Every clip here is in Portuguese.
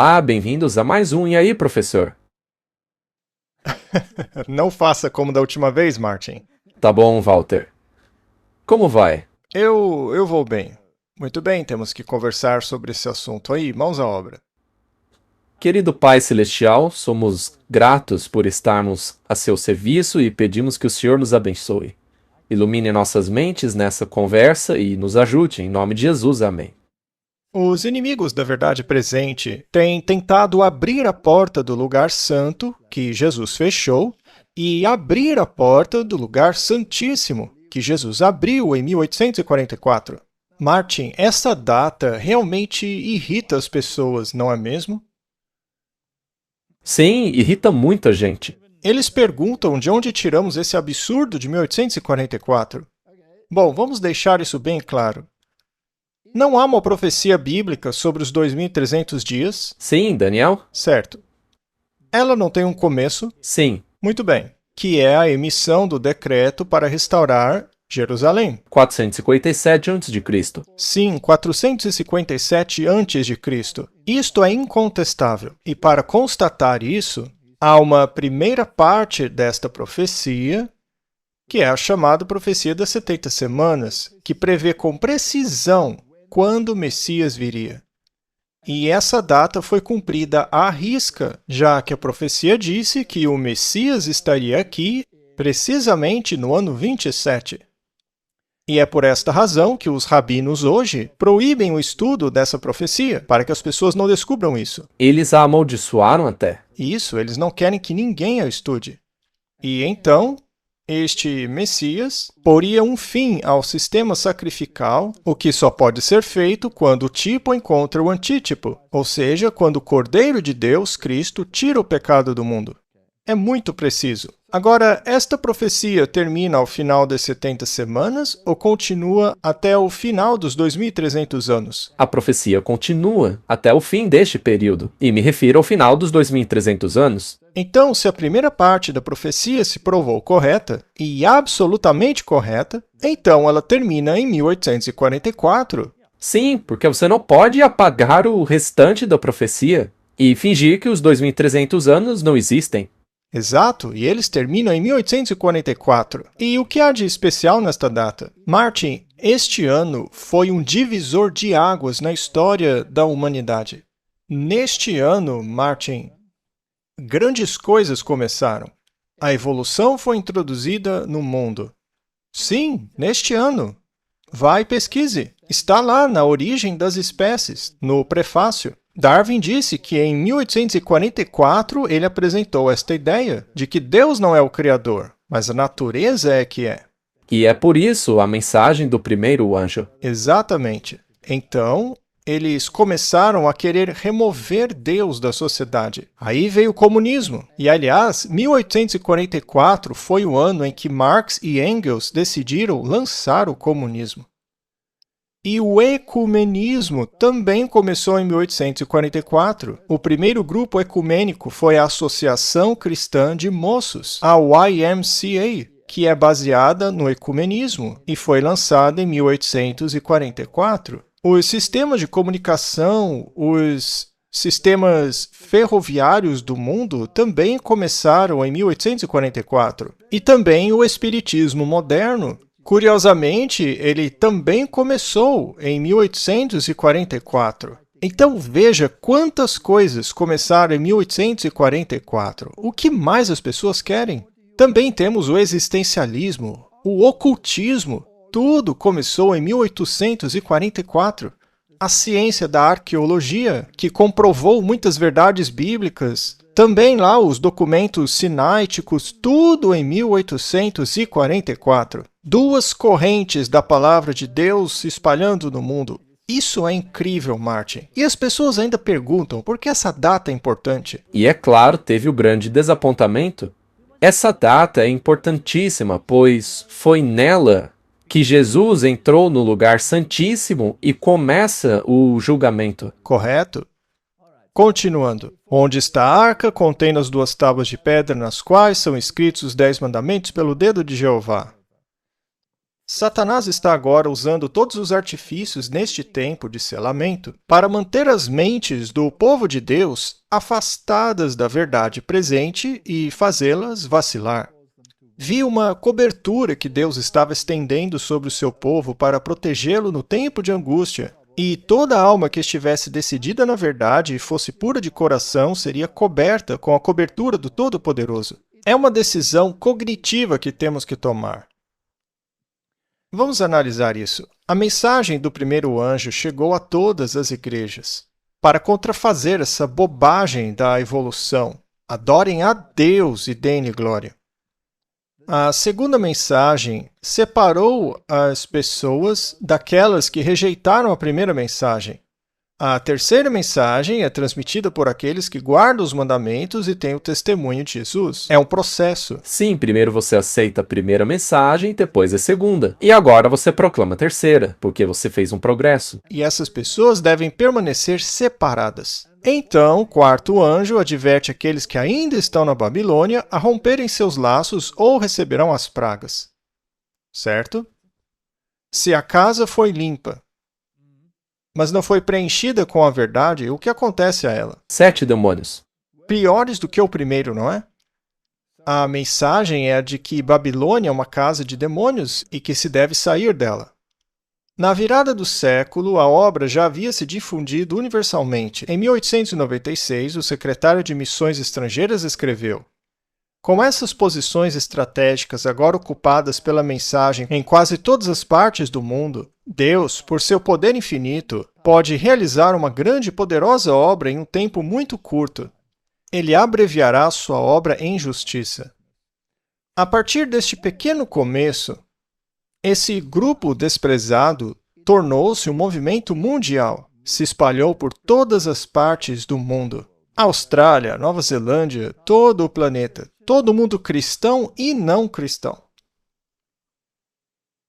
Olá, bem-vindos a mais um. E aí, professor? Não faça como da última vez, Martin. Tá bom, Walter. Como vai? Eu vou bem. Muito bem, temos que conversar sobre esse assunto aí. Mãos à obra. Querido Pai Celestial, somos gratos por estarmos a seu serviço e pedimos que o Senhor nos abençoe. Ilumine nossas mentes nessa conversa e nos ajude, em nome de Jesus. Amém. Os inimigos da verdade presente têm tentado abrir a porta do lugar santo, que Jesus fechou, e abrir a porta do lugar santíssimo, que Jesus abriu em 1844. Martin, essa data realmente irrita as pessoas, não é mesmo? Sim, irrita muita gente. Eles perguntam de onde tiramos esse absurdo de 1844. Bom, vamos deixar isso bem claro. Não há uma profecia bíblica sobre os 2.300 dias? Sim, Daniel? Certo. Ela não tem um começo? Sim. Muito bem. Que é a emissão do decreto para restaurar Jerusalém. 457 a.C. Sim, 457 a.C. Isto é incontestável. E para constatar isso, há uma primeira parte desta profecia, que é a chamada profecia das 70 semanas, que prevê com precisão quando o Messias viria. E essa data foi cumprida à risca, já que a profecia disse que o Messias estaria aqui precisamente no ano 27. E é por esta razão que os rabinos hoje proíbem o estudo dessa profecia, para que as pessoas não descubram isso. Eles a amaldiçoaram até. Isso, eles não querem que ninguém a estude. E então, este Messias poria um fim ao sistema sacrificial, o que só pode ser feito quando o tipo encontra o antítipo, ou seja, quando o Cordeiro de Deus, Cristo, tira o pecado do mundo. É muito preciso. Agora, esta profecia termina ao final das 70 semanas ou continua até o final dos 2.300 anos? A profecia continua até o fim deste período, e me refiro ao final dos 2.300 anos. Então, se a primeira parte da profecia se provou correta, e absolutamente correta, então ela termina em 1844. Sim, porque você não pode apagar o restante da profecia e fingir que os 2.300 anos não existem. Exato, e eles terminam em 1844. E o que há de especial nesta data? Martin, este ano foi um divisor de águas na história da humanidade. Neste ano, Martin, grandes coisas começaram. A evolução foi introduzida no mundo. Sim, neste ano. Vá e pesquise. Está lá na Origem das Espécies, no prefácio. Darwin disse que em 1844 ele apresentou esta ideia de que Deus não é o Criador, mas a natureza é que é. E é por isso a mensagem do primeiro anjo. Exatamente. Então, eles começaram a querer remover Deus da sociedade. Aí veio o comunismo. E, aliás, 1844 foi o ano em que Marx e Engels decidiram lançar o comunismo. E o ecumenismo também começou em 1844. O primeiro grupo ecumênico foi a Associação Cristã de Moços, a YMCA, que é baseada no ecumenismo e foi lançada em 1844. Os sistemas de comunicação, os sistemas ferroviários do mundo também começaram em 1844. E também o espiritismo moderno. Curiosamente, ele também começou em 1844. Então veja quantas coisas começaram em 1844. O que mais as pessoas querem? Também temos o existencialismo, o ocultismo. Tudo começou em 1844. A ciência da arqueologia, que comprovou muitas verdades bíblicas. Também lá os documentos sináiticos, tudo em 1844. Duas correntes da palavra de Deus se espalhando no mundo. Isso é incrível, Martin. E as pessoas ainda perguntam por que essa data é importante. E é claro, teve o grande desapontamento. Essa data é importantíssima, pois foi nela que Jesus entrou no lugar santíssimo e começa o julgamento. Correto? Continuando. Onde está a arca, contendo as 2 tábuas de pedra nas quais são escritos os 10 mandamentos pelo dedo de Jeová. Satanás está agora usando todos os artifícios neste tempo de selamento para manter as mentes do povo de Deus afastadas da verdade presente e fazê-las vacilar. Vi uma cobertura que Deus estava estendendo sobre o seu povo para protegê-lo no tempo de angústia, e toda alma que estivesse decidida na verdade e fosse pura de coração seria coberta com a cobertura do Todo-Poderoso. É uma decisão cognitiva que temos que tomar. Vamos analisar isso. A mensagem do primeiro anjo chegou a todas as igrejas para contrafazer essa bobagem da evolução. Adorem a Deus e deem-lhe glória. A segunda mensagem separou as pessoas daquelas que rejeitaram a primeira mensagem. A terceira mensagem é transmitida por aqueles que guardam os mandamentos e têm o testemunho de Jesus. É um processo. Sim, primeiro você aceita a primeira mensagem, depois a segunda. E agora você proclama a terceira, porque você fez um progresso. E essas pessoas devem permanecer separadas. Então, o quarto anjo adverte aqueles que ainda estão na Babilônia a romperem seus laços ou receberão as pragas. Certo? Se a casa foi limpa, mas não foi preenchida com a verdade, o que acontece a ela? 7 demônios. Piores do que o primeiro, não é? A mensagem é a de que Babilônia é uma casa de demônios e que se deve sair dela. Na virada do século, a obra já havia se difundido universalmente. Em 1896, o secretário de Missões Estrangeiras escreveu: com essas posições estratégicas agora ocupadas pela mensagem em quase todas as partes do mundo, Deus, por seu poder infinito, pode realizar uma grande e poderosa obra em um tempo muito curto. Ele abreviará sua obra em justiça. A partir deste pequeno começo, esse grupo desprezado tornou-se um movimento mundial, se espalhou por todas as partes do mundo. Austrália, Nova Zelândia, todo o planeta, todo mundo cristão e não cristão.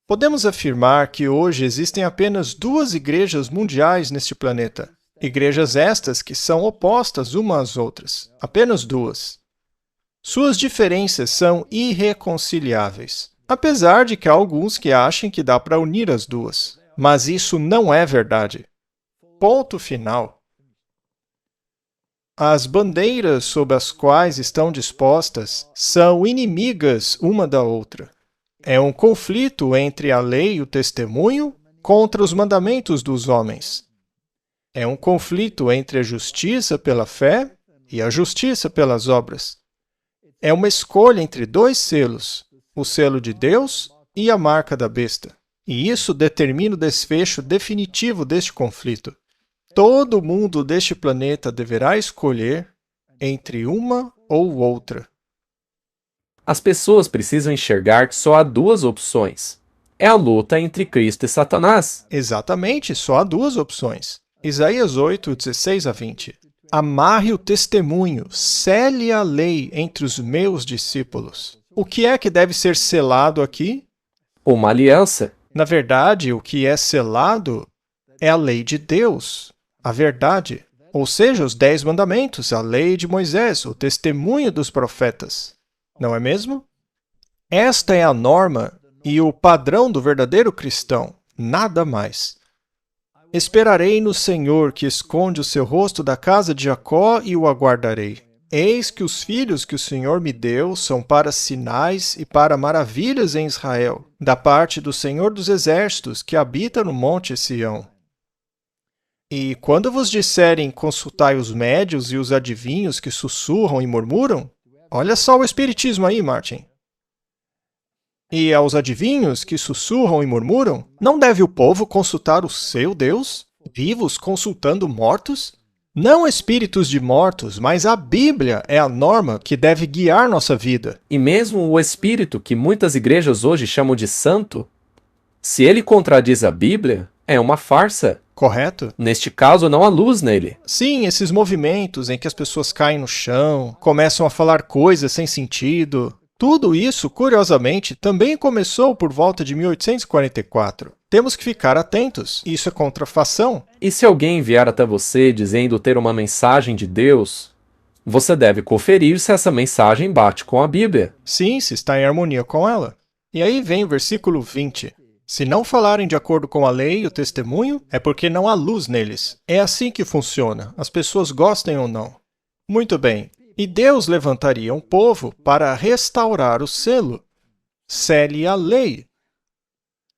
Podemos afirmar que hoje existem apenas 2 igrejas mundiais neste planeta. Igrejas estas que são opostas umas às outras. Apenas 2. Suas diferenças são irreconciliáveis. Apesar de que há alguns que achem que dá para unir as duas. Mas isso não é verdade. Ponto final. As bandeiras sob as quais estão dispostas são inimigas uma da outra. É um conflito entre a lei e o testemunho contra os mandamentos dos homens. É um conflito entre a justiça pela fé e a justiça pelas obras. É uma escolha entre 2 selos, o selo de Deus e a marca da besta. E isso determina o desfecho definitivo deste conflito. Todo mundo deste planeta deverá escolher entre uma ou outra. As pessoas precisam enxergar que só há 2 opções. É a luta entre Cristo e Satanás. Exatamente, só há 2 opções. Isaías 8, 16 a 20. Amarre o testemunho, cele a lei entre os meus discípulos. O que é que deve ser selado aqui? Uma aliança. Na verdade, o que é selado é a lei de Deus, a verdade, ou seja, os 10 mandamentos, a lei de Moisés, o testemunho dos profetas. Não é mesmo? Esta é a norma e o padrão do verdadeiro cristão, nada mais. Esperarei no Senhor, que esconde o seu rosto da casa de Jacó, e o aguardarei. Eis que os filhos que o Senhor me deu são para sinais e para maravilhas em Israel, da parte do Senhor dos Exércitos, que habita no monte Sião. E quando vos disserem, consultai os médios e os adivinhos que sussurram e murmuram, olha só o espiritismo aí, Martin. E aos adivinhos que sussurram e murmuram, não deve o povo consultar o seu Deus, vivos consultando mortos? Não espíritos de mortos, mas a Bíblia é a norma que deve guiar nossa vida. E mesmo o Espírito, que muitas igrejas hoje chamam de santo, se ele contradiz a Bíblia, é uma farsa. Correto? Neste caso, não há luz nele. Sim, esses movimentos em que as pessoas caem no chão, começam a falar coisas sem sentido. Tudo isso, curiosamente, também começou por volta de 1844. Temos que ficar atentos. Isso é contrafação. E se alguém vier até você dizendo ter uma mensagem de Deus, você deve conferir se essa mensagem bate com a Bíblia. Sim, se está em harmonia com ela. E aí vem o versículo 20. Se não falarem de acordo com a lei e o testemunho, é porque não há luz neles. É assim que funciona, as pessoas gostem ou não. Muito bem. E Deus levantaria um povo para restaurar o selo. Cele a lei.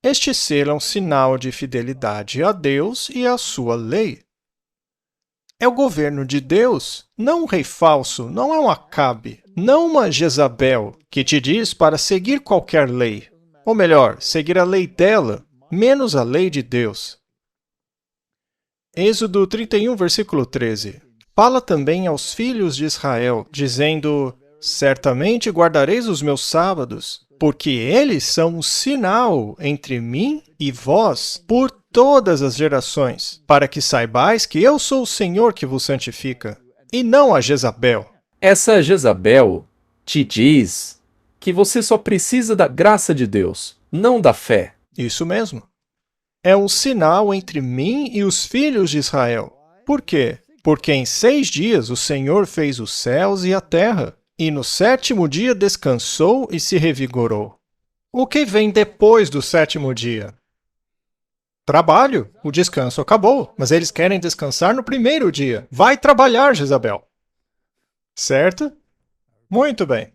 Este selo é um sinal de fidelidade a Deus e à sua lei. É o governo de Deus, não um rei falso, não é um Acabe, não uma Jezabel, que te diz para seguir qualquer lei. Ou melhor, seguir a lei dela, menos a lei de Deus. Êxodo 31, versículo 13. Fala também aos filhos de Israel, dizendo: certamente guardareis os meus sábados, porque eles são um sinal entre mim e vós por todas as gerações, para que saibais que eu sou o Senhor que vos santifica, e não a Jezabel. Essa Jezabel te diz que você só precisa da graça de Deus, não da fé. Isso mesmo. É um sinal entre mim e os filhos de Israel. Por quê? Porque em 6 dias o Senhor fez os céus e a terra, e no 7º dia descansou e se revigorou. O que vem depois do 7º dia? Trabalho. O descanso acabou, mas eles querem descansar no 1º dia. Vai trabalhar, Jezabel. Certo? Muito bem.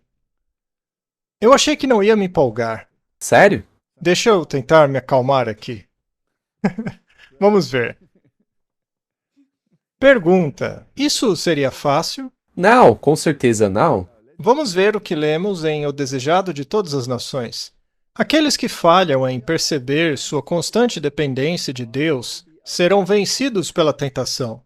Eu achei que não ia me empolgar. Sério? Deixa eu tentar me acalmar aqui. Vamos ver. Pergunta: isso seria fácil? Não, com certeza não. Vamos ver o que lemos em O Desejado de Todas as Nações. Aqueles que falham em perceber sua constante dependência de Deus serão vencidos pela tentação.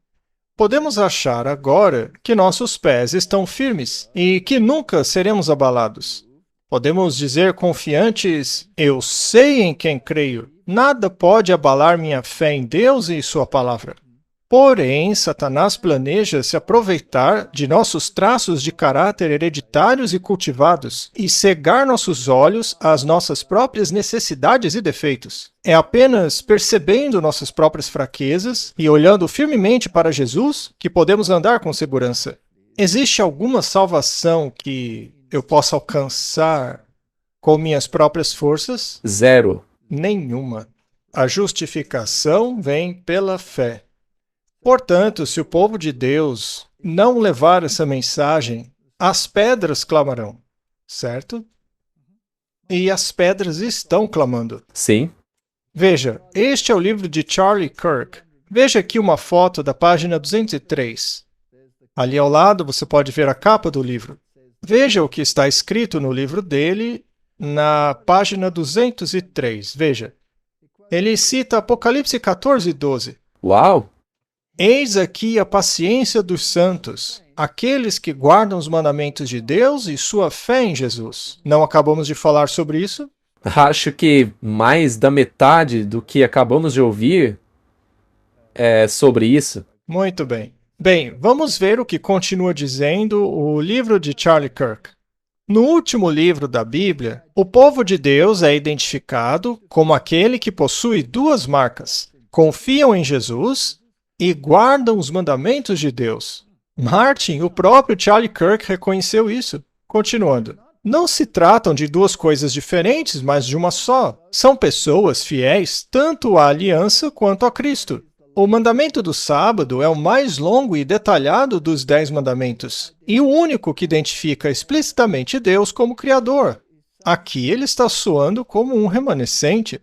Podemos achar agora que nossos pés estão firmes e que nunca seremos abalados. Podemos dizer confiantes: eu sei em quem creio. Nada pode abalar minha fé em Deus e sua palavra. Porém, Satanás planeja se aproveitar de nossos traços de caráter hereditários e cultivados e cegar nossos olhos às nossas próprias necessidades e defeitos. É apenas percebendo nossas próprias fraquezas e olhando firmemente para Jesus que podemos andar com segurança. Existe alguma salvação que eu possa alcançar com minhas próprias forças? Zero. Nenhuma. A justificação vem pela fé. Portanto, se o povo de Deus não levar essa mensagem, as pedras clamarão, certo? E as pedras estão clamando. Sim. Veja, este é o livro de Charlie Kirk. Veja aqui uma foto da página 203. Ali ao lado você pode ver a capa do livro. Veja o que está escrito no livro dele na página 203. Veja. Ele cita Apocalipse 14:12. Uau! Eis aqui a paciência dos santos, aqueles que guardam os mandamentos de Deus e sua fé em Jesus. Não acabamos de falar sobre isso? Acho que mais da metade do que acabamos de ouvir é sobre isso. Muito bem. Bem, vamos ver o que continua dizendo o livro de Charlie Kirk. No último livro da Bíblia, o povo de Deus é identificado como aquele que possui 2 marcas: confiam em Jesus e guardam os mandamentos de Deus. Martin, o próprio Charlie Kirk, reconheceu isso. Continuando. Não se tratam de 2 coisas diferentes, mas de uma só. São pessoas fiéis tanto à aliança quanto a Cristo. O mandamento do sábado é o mais longo e detalhado dos 10 mandamentos, e o único que identifica explicitamente Deus como Criador. Aqui ele está soando como um remanescente.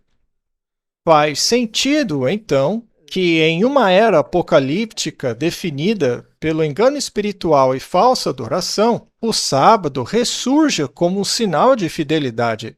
Faz sentido, então, que em uma era apocalíptica definida pelo engano espiritual e falsa adoração, o sábado ressurja como um sinal de fidelidade.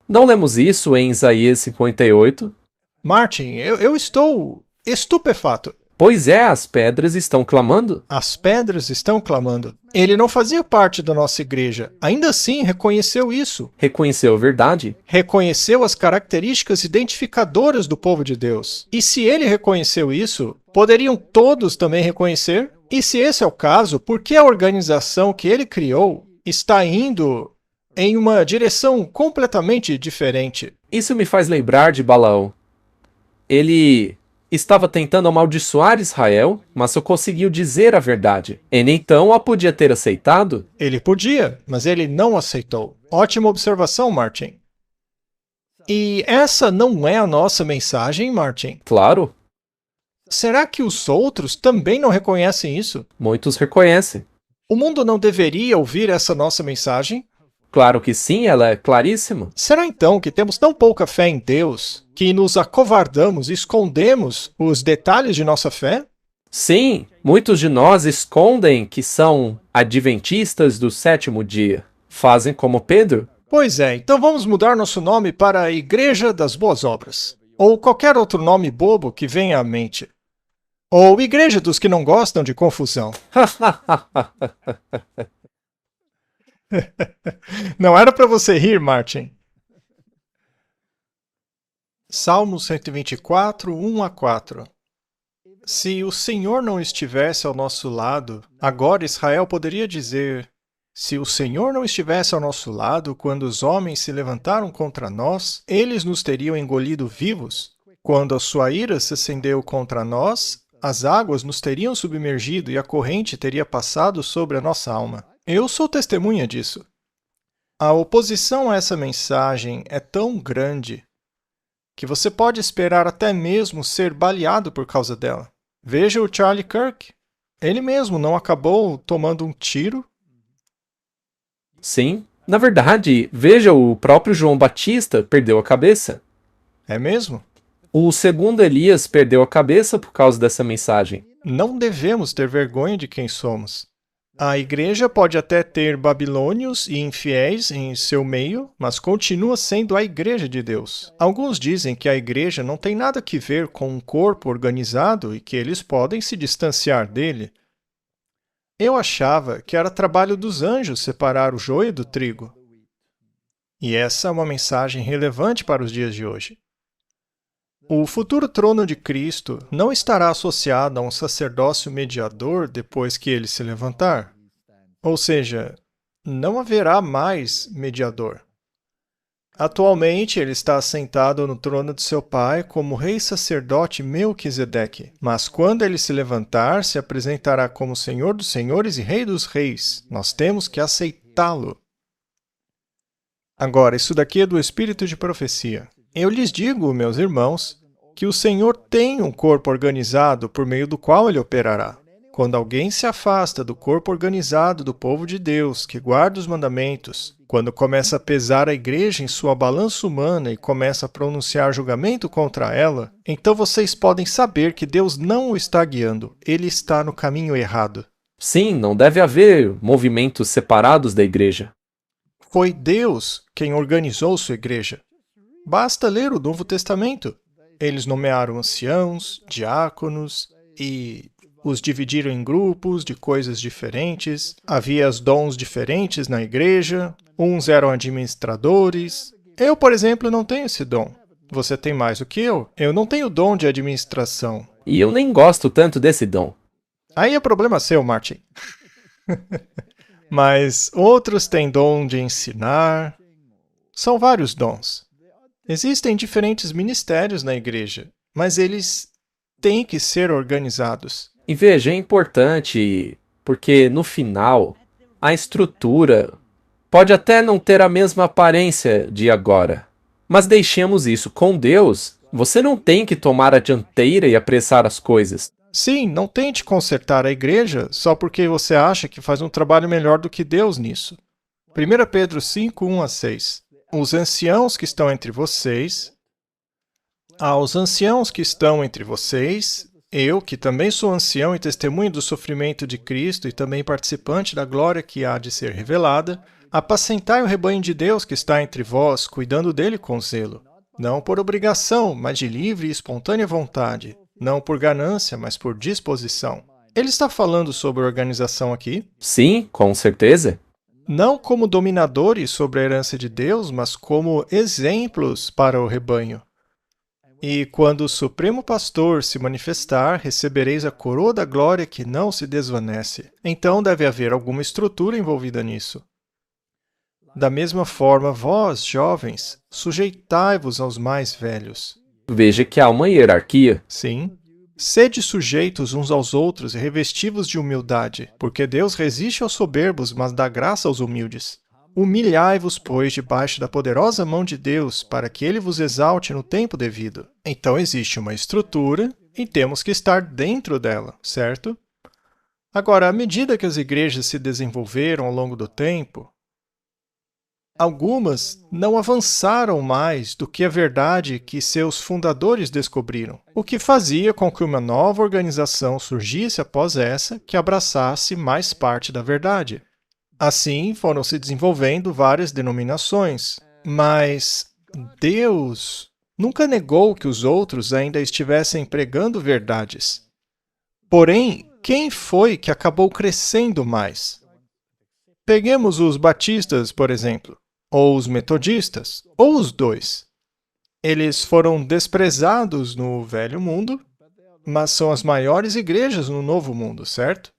Não lemos isso em Isaías 58? Martin, eu estou estupefato. Pois é, as pedras estão clamando. As pedras estão clamando. Ele não fazia parte da nossa igreja. Ainda assim, reconheceu isso. Reconheceu a verdade. Reconheceu as características identificadoras do povo de Deus. E se ele reconheceu isso, poderiam todos também reconhecer? E se esse é o caso, por que a organização que ele criou está indo em uma direção completamente diferente? Isso me faz lembrar de Balaão. Ele estava tentando amaldiçoar Israel, mas só conseguiu dizer a verdade. Ele então a podia ter aceitado? Ele podia, mas ele não aceitou. Ótima observação, Martin. E essa não é a nossa mensagem, Martin? Claro, Será que os outros também não reconhecem isso? muitos reconhecem. O mundo não deveria ouvir essa nossa mensagem? Claro que sim, ela é claríssima. Será então que temos tão pouca fé em Deus que nos acovardamos e escondemos os detalhes de nossa fé? Sim, muitos de nós escondem que são adventistas do sétimo dia. Fazem como Pedro. Pois é, então vamos mudar nosso nome para a Igreja das Boas Obras. Ou qualquer outro nome bobo que venha à mente. Ou Igreja dos que não gostam de confusão. Não era para você rir, Martin. Salmo 124, 1 a 4. Se o Senhor não estivesse ao nosso lado, agora Israel poderia dizer: se o Senhor não estivesse ao nosso lado quando os homens se levantaram contra nós, eles nos teriam engolido vivos. Quando a sua ira se acendeu contra nós, as águas nos teriam submergido e a corrente teria passado sobre a nossa alma. Eu sou testemunha disso. A oposição a essa mensagem é tão grande que você pode esperar até mesmo ser baleado por causa dela. Veja o Charlie Kirk. Ele mesmo não acabou tomando um tiro? Sim, na verdade, veja, o próprio João Batista perdeu a cabeça. É mesmo? O segundo Elias perdeu a cabeça por causa dessa mensagem. Não devemos ter vergonha de quem somos. A igreja pode até ter babilônios e infiéis em seu meio, mas continua sendo a igreja de Deus. Alguns dizem que a igreja não tem nada que ver com um corpo organizado e que eles podem se distanciar dele. Eu achava que era trabalho dos anjos separar o joio do trigo. E essa é uma mensagem relevante para os dias de hoje. O futuro trono de Cristo não estará associado a um sacerdócio mediador depois que ele se levantar. Ou seja, não haverá mais mediador. Atualmente, ele está assentado no trono de seu pai como rei sacerdote Melquisedeque. Mas quando ele se levantar, se apresentará como Senhor dos senhores e Rei dos reis. Nós temos que aceitá-lo. Agora, isso daqui é do espírito de profecia. Eu lhes digo, meus irmãos, que o Senhor tem um corpo organizado por meio do qual ele operará. Quando alguém se afasta do corpo organizado do povo de Deus, que guarda os mandamentos, quando começa a pesar a igreja em sua balança humana e começa a pronunciar julgamento contra ela, então vocês podem saber que Deus não o está guiando, ele está no caminho errado. Sim, não deve haver movimentos separados da igreja. Foi Deus quem organizou sua igreja. Basta ler o Novo Testamento. Eles nomearam anciãos, diáconos e os dividiram em grupos de coisas diferentes. Havia os dons diferentes na igreja. Uns eram administradores. Eu, por exemplo, não tenho esse dom. Você tem mais do que eu. Eu não tenho dom de administração. E eu nem gosto tanto desse dom. Aí é problema seu, Martin. Mas outros têm dom de ensinar. São vários dons. Existem diferentes ministérios na igreja, mas eles têm que ser organizados. E veja, é importante porque no final a estrutura pode até não ter a mesma aparência de agora. Mas deixemos isso. Com Deus, você não tem que tomar a dianteira e apressar as coisas. Sim, não tente consertar a igreja só porque você acha que faz um trabalho melhor do que Deus nisso. 1 Pedro 5, 1 a 6. Os anciãos que estão entre vocês, aos anciãos que estão entre vocês, eu, que também sou ancião e testemunho do sofrimento de Cristo e também participante da glória que há de ser revelada, apacentai o rebanho de Deus que está entre vós, cuidando dele com zelo, não por obrigação, mas de livre e espontânea vontade, não por ganância, mas por disposição. Ele está falando sobre organização aqui? Sim, com certeza. Não como dominadores sobre a herança de Deus, mas como exemplos para o rebanho. E quando o Supremo Pastor se manifestar, recebereis a coroa da glória que não se desvanece. Então deve haver alguma estrutura envolvida nisso. Da mesma forma, vós, jovens, sujeitai-vos aos mais velhos. Veja que há uma hierarquia. Sim. Sede sujeitos uns aos outros e revesti-vos de humildade, porque Deus resiste aos soberbos, mas dá graça aos humildes. Humilhai-vos, pois, debaixo da poderosa mão de Deus, para que ele vos exalte no tempo devido. Então existe uma estrutura e temos que estar dentro dela, certo? Agora, à medida que as igrejas se desenvolveram ao longo do tempo, algumas não avançaram mais do que a verdade que seus fundadores descobriram, o que fazia com que uma nova organização surgisse após essa que abraçasse mais parte da verdade. Assim, foram se desenvolvendo várias denominações, mas Deus nunca negou que os outros ainda estivessem pregando verdades. Porém, quem foi que acabou crescendo mais? Peguemos os batistas, por exemplo, ou os metodistas, ou os dois. Eles foram desprezados no Velho Mundo, mas são as maiores igrejas no Novo Mundo, certo?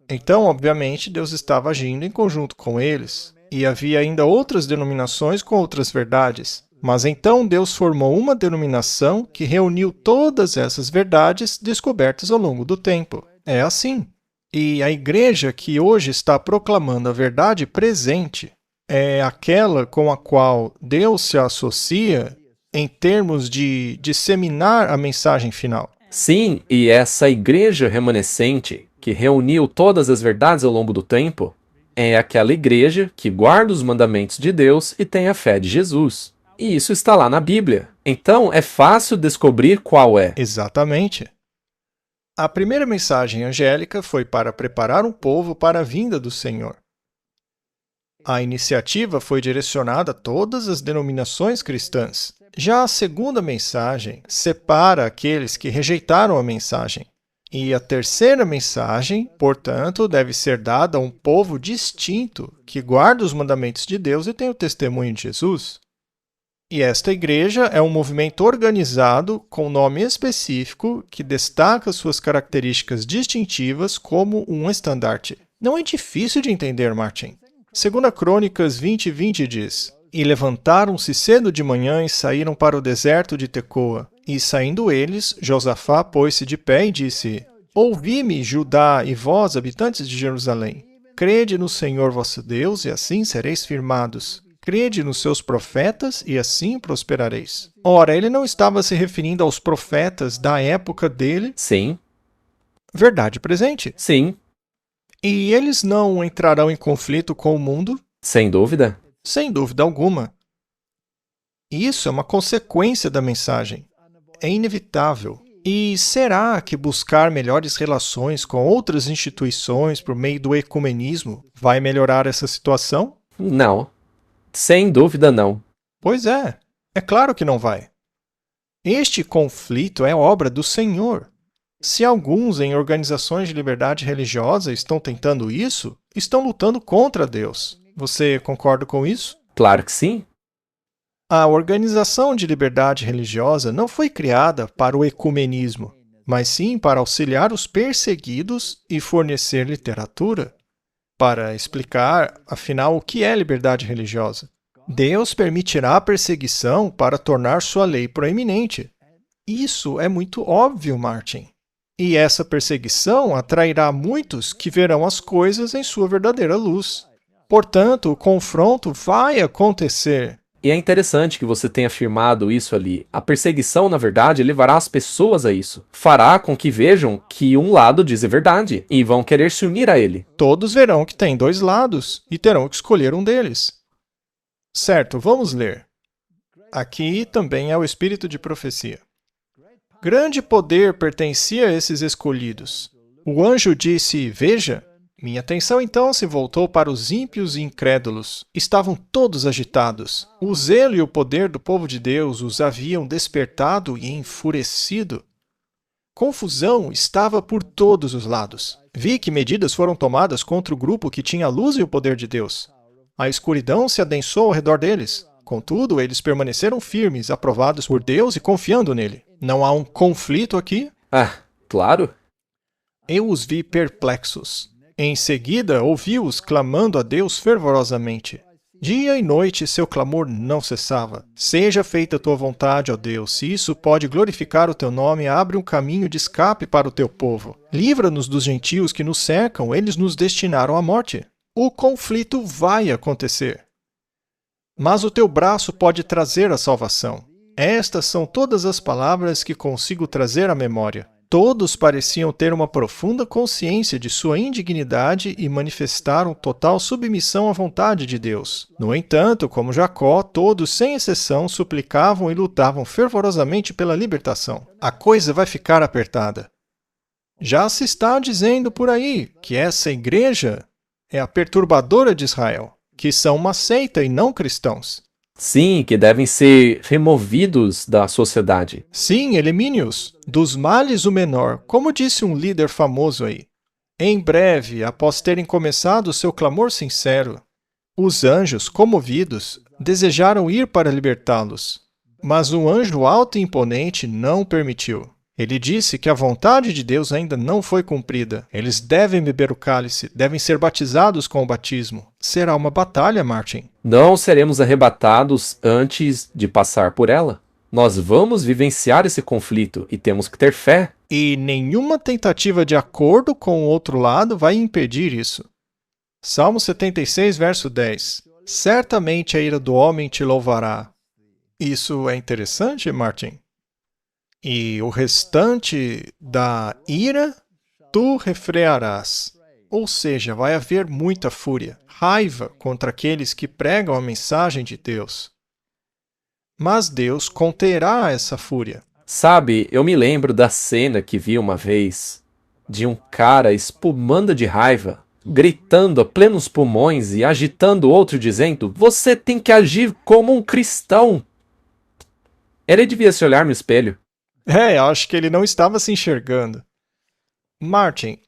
Então, obviamente, Deus estava agindo em conjunto com eles, e havia ainda outras denominações com outras verdades. Mas então Deus formou uma denominação que reuniu todas essas verdades descobertas ao longo do tempo. É assim. E a igreja que hoje está proclamando a verdade presente é aquela com a qual Deus se associa em termos de disseminar a mensagem final. Sim, e essa igreja remanescente, que reuniu todas as verdades ao longo do tempo, é aquela igreja que guarda os mandamentos de Deus e tem a fé de Jesus. E isso está lá na Bíblia. Então, é fácil descobrir qual é. Exatamente. A primeira mensagem angélica foi para preparar um povo para a vinda do Senhor. A iniciativa foi direcionada a todas as denominações cristãs. Já a segunda mensagem separa aqueles que rejeitaram a mensagem. E a terceira mensagem, portanto, deve ser dada a um povo distinto, que guarda os mandamentos de Deus e tem o testemunho de Jesus. E esta igreja é um movimento organizado com nome específico que destaca suas características distintivas como um estandarte. Não é difícil de entender, Martin. 2 Crônicas 20:20 diz: E levantaram-se cedo de manhã e saíram para o deserto de Tecoa. E saindo eles, Josafá pôs-se de pé e disse: Ouvi-me, Judá, e vós, habitantes de Jerusalém. Crede no Senhor vosso Deus, e assim sereis firmados. Crede nos seus profetas, e assim prosperareis. Ora, ele não estava se referindo aos profetas da época dele. Sim. Verdade presente. Sim. E eles não entrarão em conflito com o mundo? Sem dúvida. Sem dúvida alguma. Isso é uma consequência da mensagem. É inevitável. E será que buscar melhores relações com outras instituições por meio do ecumenismo vai melhorar essa situação? Não. Sem dúvida não. Pois é. É claro que não vai. Este conflito é obra do Senhor. Se alguns em organizações de liberdade religiosa estão tentando isso, estão lutando contra Deus. Você concorda com isso? Claro que sim. A organização de liberdade religiosa não foi criada para o ecumenismo, mas sim para auxiliar os perseguidos e fornecer literatura para explicar, afinal, o que é liberdade religiosa. Deus permitirá a perseguição para tornar sua lei proeminente. Isso é muito óbvio, Martin. E essa perseguição atrairá muitos que verão as coisas em sua verdadeira luz. Portanto, o confronto vai acontecer. E é interessante que você tenha afirmado isso ali. A perseguição, na verdade, levará as pessoas a isso. Fará com que vejam que um lado diz a verdade e vão querer se unir a ele. Todos verão que tem dois lados e terão que escolher um deles. Certo, vamos ler. Aqui também é o espírito de profecia. Grande poder pertencia a esses escolhidos. O anjo disse: Veja. Minha atenção então se voltou para os ímpios e incrédulos. Estavam todos agitados. O zelo e o poder do povo de Deus os haviam despertado e enfurecido. Confusão estava por todos os lados. Vi que medidas foram tomadas contra o grupo que tinha a luz e o poder de Deus. A escuridão se adensou ao redor deles. Contudo, eles permaneceram firmes, aprovados por Deus e confiando nele. Não há um conflito aqui? Ah, claro. Eu os vi perplexos. Em seguida, ouvi-os clamando a Deus fervorosamente. Dia e noite seu clamor não cessava. Seja feita a tua vontade, ó Deus. Se isso pode glorificar o teu nome, abre um caminho de escape para o teu povo. Livra-nos dos gentios que nos cercam, eles nos destinaram à morte. O conflito vai acontecer. Mas o teu braço pode trazer a salvação. Estas são todas as palavras que consigo trazer à memória. Todos pareciam ter uma profunda consciência de sua indignidade e manifestaram total submissão à vontade de Deus. No entanto, como Jacó, todos, sem exceção, suplicavam e lutavam fervorosamente pela libertação. A coisa vai ficar apertada. Já se está dizendo por aí que essa igreja é a perturbadora de Israel, que são uma seita e não cristãos. Sim, que devem ser removidos da sociedade. Sim, elimine-os. Dos males o menor, como disse um líder famoso aí. Em breve, após terem começado seu clamor sincero, os anjos, comovidos, desejaram ir para libertá-los. Mas um anjo alto e imponente não permitiu. Ele disse que a vontade de Deus ainda não foi cumprida. Eles devem beber o cálice, devem ser batizados com o batismo. Será uma batalha, Martin. Não seremos arrebatados antes de passar por ela. Nós vamos vivenciar esse conflito e temos que ter fé. E nenhuma tentativa de acordo com o outro lado vai impedir isso. Salmo 76, verso 10. Certamente a ira do homem te louvará. Isso é interessante, Martin? E o restante da ira tu refrearás. Ou seja, vai haver muita fúria, raiva contra aqueles que pregam a mensagem de Deus. Mas Deus conterá essa fúria. Sabe, eu me lembro da cena que vi uma vez de um cara espumando de raiva, gritando a plenos pulmões e agitando o outro dizendo: "Você tem que agir como um cristão." Ele devia se olhar no espelho. Acho que ele não estava se enxergando. Martin,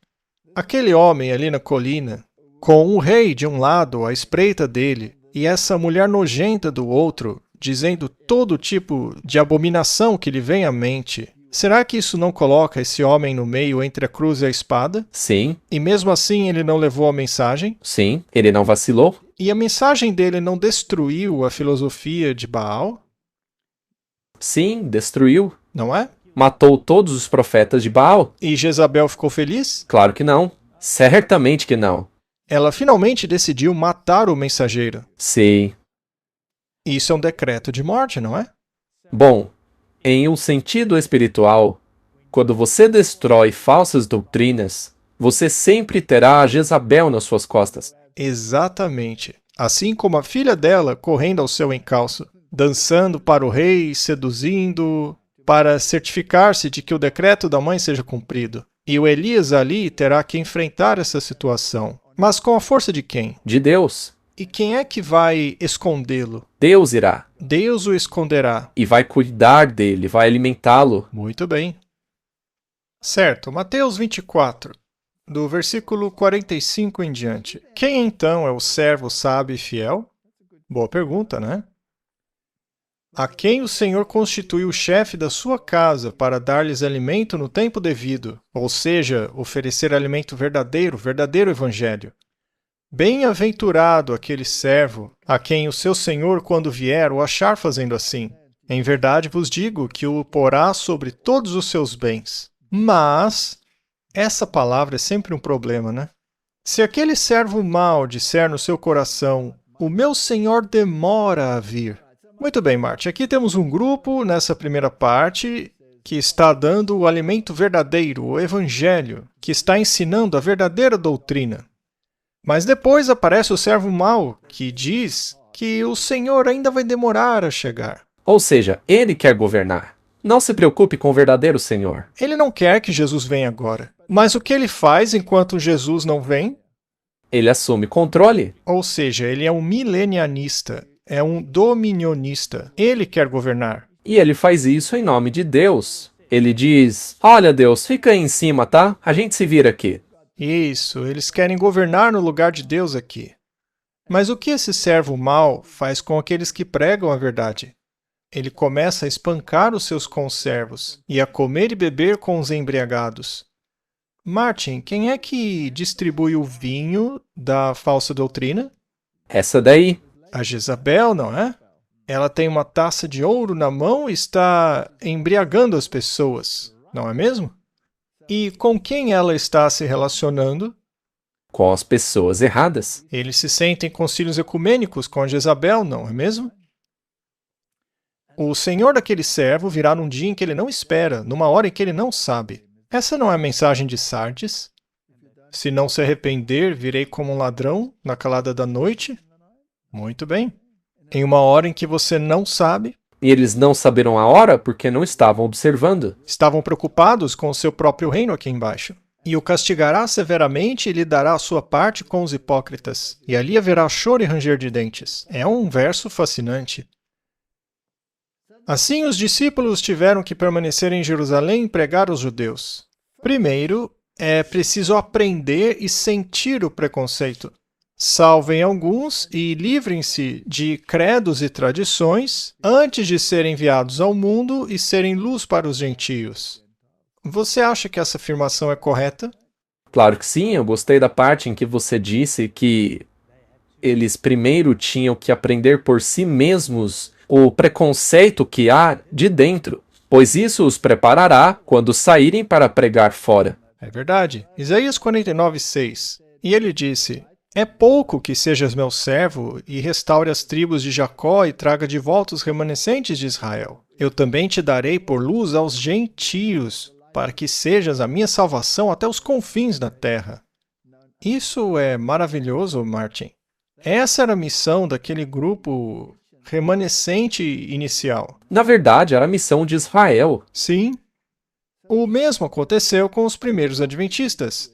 aquele homem ali na colina, com um rei de um lado à espreita dele e essa mulher nojenta do outro, dizendo todo tipo de abominação que lhe vem à mente, será que isso não coloca esse homem no meio entre a cruz e a espada? Sim, E mesmo assim ele não levou a mensagem? sim, ele não vacilou. E a mensagem dele não destruiu a filosofia de Baal? Sim, destruiu. Não é? Matou todos os profetas de Baal? E Jezabel ficou feliz? Claro que não. Certamente que não. Ela finalmente decidiu matar o mensageiro. Sim. Isso é um decreto de morte, não é? Bom, em um sentido espiritual, quando você destrói falsas doutrinas, você sempre terá a Jezabel nas suas costas. Exatamente. Assim como a filha dela correndo ao seu encalço, dançando para o rei, seduzindo, para certificar-se de que o decreto da mãe seja cumprido. E o Elias ali terá que enfrentar essa situação. Mas com a força de quem? De Deus. E quem é que vai escondê-lo? Deus irá. Deus o esconderá. E vai cuidar dele, vai alimentá-lo. Muito bem. Certo, Mateus 24, do versículo 45 em diante. Quem então é o servo sábio e fiel? Boa pergunta, né? A quem o Senhor constituiu o chefe da sua casa para dar-lhes alimento no tempo devido, ou seja, oferecer alimento verdadeiro, verdadeiro evangelho. Bem-aventurado aquele servo, a quem o seu Senhor, quando vier, o achar fazendo assim. Em verdade vos digo que o porá sobre todos os seus bens. Mas, essa palavra é sempre um problema, né? Se aquele servo mau disser no seu coração, o meu Senhor demora a vir. Muito bem, Marte. Aqui temos um grupo, nessa primeira parte, que está dando o alimento verdadeiro, o evangelho, que está ensinando a verdadeira doutrina. Mas depois aparece o servo mau, que diz que o Senhor ainda vai demorar a chegar. Ou seja, ele quer governar. Não se preocupe com o verdadeiro Senhor. Ele não quer que Jesus venha agora. Mas o que ele faz enquanto Jesus não vem? Ele assume controle. Ou seja, ele é um milenianista, é um dominionista. Ele quer governar. E ele faz isso em nome de Deus. Ele diz: "Olha, Deus, fica aí em cima, tá? A gente se vira aqui." Isso, eles querem governar no lugar de Deus aqui. Mas o que esse servo mau faz com aqueles que pregam a verdade? Ele começa a espancar os seus conservos e a comer e beber com os embriagados. Martin, quem é que distribui o vinho da falsa doutrina? Essa daí. A Jezabel, não é? Ela tem uma taça de ouro na mão e está embriagando as pessoas, não é mesmo? E com quem ela está se relacionando? com as pessoas erradas. Eles se sentem em concílios ecumênicos com Jezabel, não é mesmo? O senhor daquele servo virá num dia em que ele não espera, numa hora em que ele não sabe. Essa não é a mensagem de Sardes? Se não se arrepender, virei como um ladrão na calada da noite? Muito bem. Em uma hora em que você não sabe, E eles não saberam a hora porque não estavam observando. estavam preocupados com o seu próprio reino aqui embaixo. E o castigará severamente e lhe dará a sua parte com os hipócritas. E ali haverá choro e ranger de dentes. É um verso fascinante. Assim, os discípulos tiveram que permanecer em Jerusalém e pregar aos judeus. Primeiro, é preciso aprender e sentir o preconceito. Salvem alguns e livrem-se de credos e tradições antes de serem enviados ao mundo e serem luz para os gentios. Você acha que essa afirmação é correta? Claro que sim, eu gostei da parte em que você disse que eles primeiro tinham que aprender por si mesmos o preconceito que há de dentro, pois isso os preparará quando saírem para pregar fora. É verdade. Isaías 49:6. E ele disse: É pouco que sejas meu servo e restaure as tribos de Jacó e traga de volta os remanescentes de Israel. Eu também te darei por luz aos gentios, para que sejas a minha salvação até os confins da terra. Isso é maravilhoso, Martin. Essa era a missão daquele grupo remanescente inicial. Na verdade, era a missão de Israel. Sim. O mesmo aconteceu com os primeiros adventistas.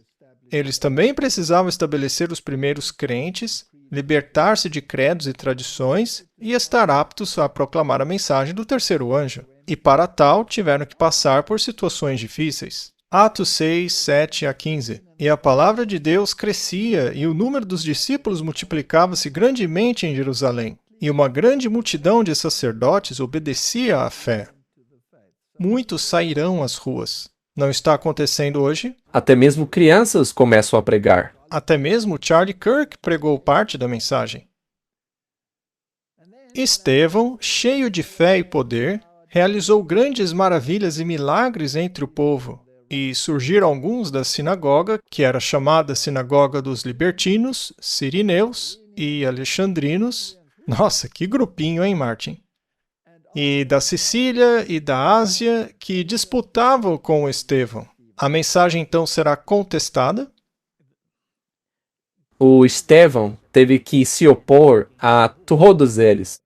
Eles também precisavam estabelecer os primeiros crentes, libertar-se de credos e tradições e estar aptos a proclamar a mensagem do terceiro anjo. E para tal, tiveram que passar por situações difíceis. Atos 6, 7 a 15. E a palavra de Deus crescia, e o número dos discípulos multiplicava-se grandemente em Jerusalém. E uma grande multidão de sacerdotes obedecia à fé. Muitos sairão às ruas. Não está acontecendo hoje? Até mesmo crianças começam a pregar. Até mesmo Charlie Kirk pregou parte da mensagem. Estevão, cheio de fé e poder, realizou grandes maravilhas e milagres entre o povo, e surgiram alguns da sinagoga, que era chamada Sinagoga dos Libertinos, Sirineus e Alexandrinos. Nossa, que grupinho, hein, Martin? E da Sicília e da Ásia, que disputavam com Estevão. A mensagem então será contestada? O Estevão teve que se opor a todos eles.